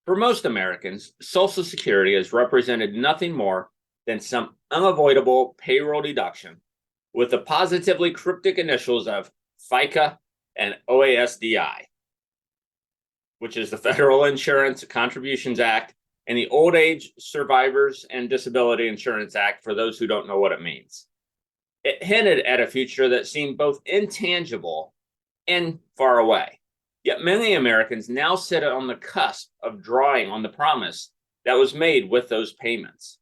For most Americans, Social Security has represented nothing more than some unavoidable payroll deduction with the positively cryptic initials of FICA and OASDI, which is the Federal Insurance Contributions Act and the Old Age Survivors and Disability Insurance Act, for those who don't know what it means. It hinted at a future that seemed both intangible and far away. Yet many Americans now sit on the cusp of drawing on the promise that was made with those payments.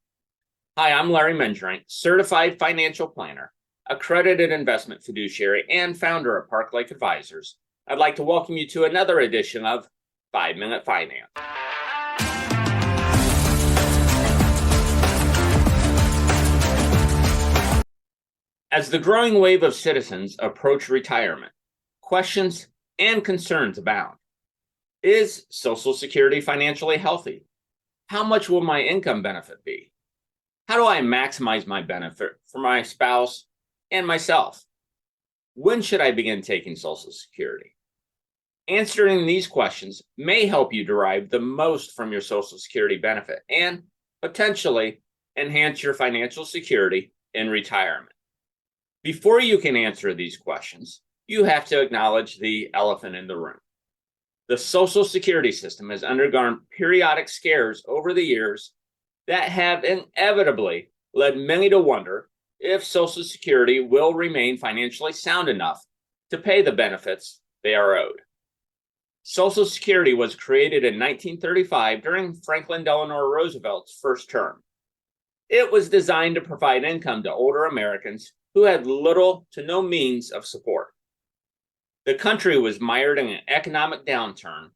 Hi, I'm Larry Mendrink, certified financial planner, accredited investment fiduciary, and founder of Park Lake Advisors. I'd like to welcome you to another edition of 5-Minute Finance. As the growing wave of citizens approach retirement, questions and concerns abound. Is Social Security financially healthy? How much will my income benefit be? How do I maximize my benefit for my spouse and myself? When should I begin taking Social Security? Answering these questions may help you derive the most from your Social Security benefit and potentially enhance your financial security in retirement. Before you can answer these questions, you have to acknowledge the elephant in the room. The Social Security system has undergone periodic scares over the years that have inevitably led many to wonder if Social Security will remain financially sound enough to pay the benefits they are owed. Social Security was created in 1935 during Franklin Delano Roosevelt's first term. It was designed to provide income to older Americans who had little to no means of support. The country was mired in an economic downturn,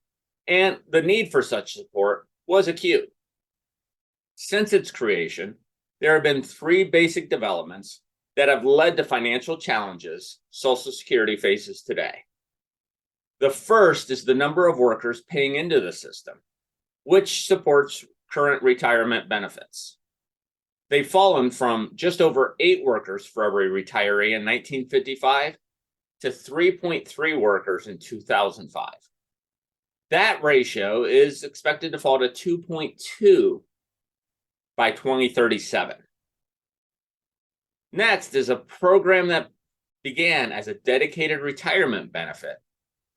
and the need for such support was acute. Since its creation, there have been three basic developments that have led to financial challenges Social Security faces today. The first is the number of workers paying into the system, which supports current retirement benefits. They've fallen from just over 8 workers for every retiree in 1955 to 3.3 workers in 2005. That ratio is expected to fall to 2.2 by 2037. Next is a program that began as a dedicated retirement benefit,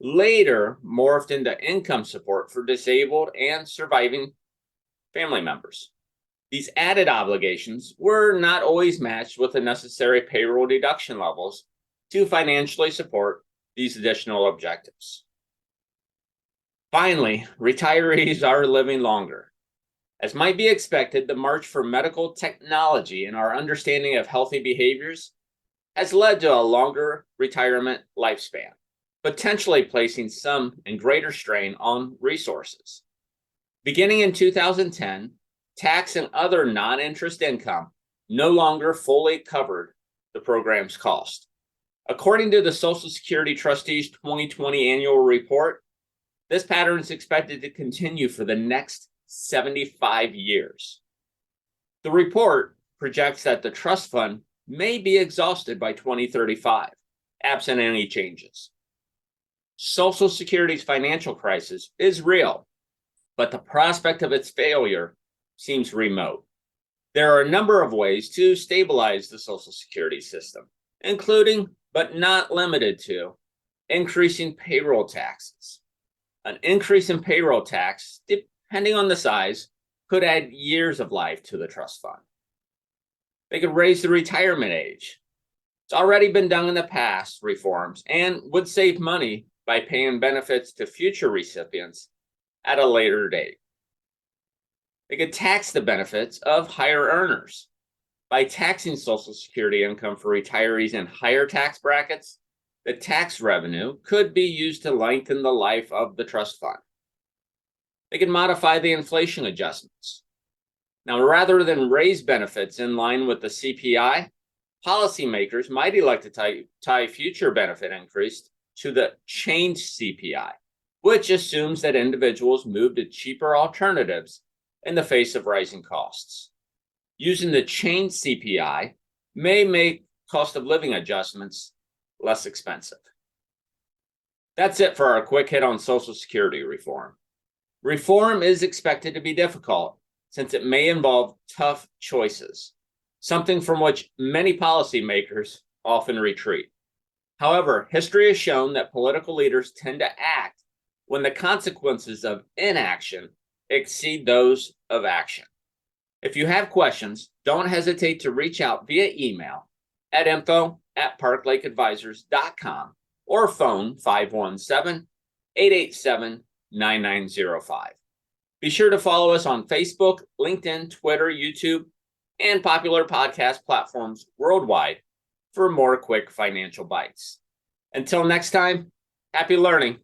later morphed into income support for disabled and surviving family members. These added obligations were not always matched with the necessary payroll deduction levels to financially support these additional objectives. Finally, retirees are living longer. As might be expected, the march for medical technology and our understanding of healthy behaviors has led to a longer retirement lifespan, potentially placing some and greater strain on resources. Beginning in 2010, tax and other non-interest income no longer fully covered the program's cost. According to the Social Security Trustees 2020 annual report, this pattern is expected to continue for the next 75 years. The report projects that the trust fund may be exhausted by 2035, absent any changes. Social Security's financial crisis is real, but the prospect of its failure seems remote. There are a number of ways to stabilize the Social Security system, including, but not limited to, increasing payroll taxes. An increase in payroll tax, depending on the size, could add years of life to the trust fund. They could raise the retirement age. It's already been done in the past, reforms, and would save money by paying benefits to future recipients at a later date. They could tax the benefits of higher earners. By taxing Social Security income for retirees in higher tax brackets, the tax revenue could be used to lengthen the life of the trust fund. They could modify the inflation adjustments. Now, rather than raise benefits in line with the CPI, policymakers might elect to tie future benefit increase to the changed CPI, which assumes that individuals move to cheaper alternatives in the face of rising costs. Using the changed CPI may make cost of living adjustments less expensive. That's it for our quick hit on Social Security reform. Reform is expected to be difficult since it may involve tough choices, something from which many policymakers often retreat. However, history has shown that political leaders tend to act when the consequences of inaction exceed those of action. If you have questions, don't hesitate to reach out via email at info@parklakeadvisors.com or phone 517-887-9905. Be sure to follow us on Facebook, LinkedIn, Twitter, YouTube, and popular podcast platforms worldwide for more quick financial bites. Until next time, happy learning.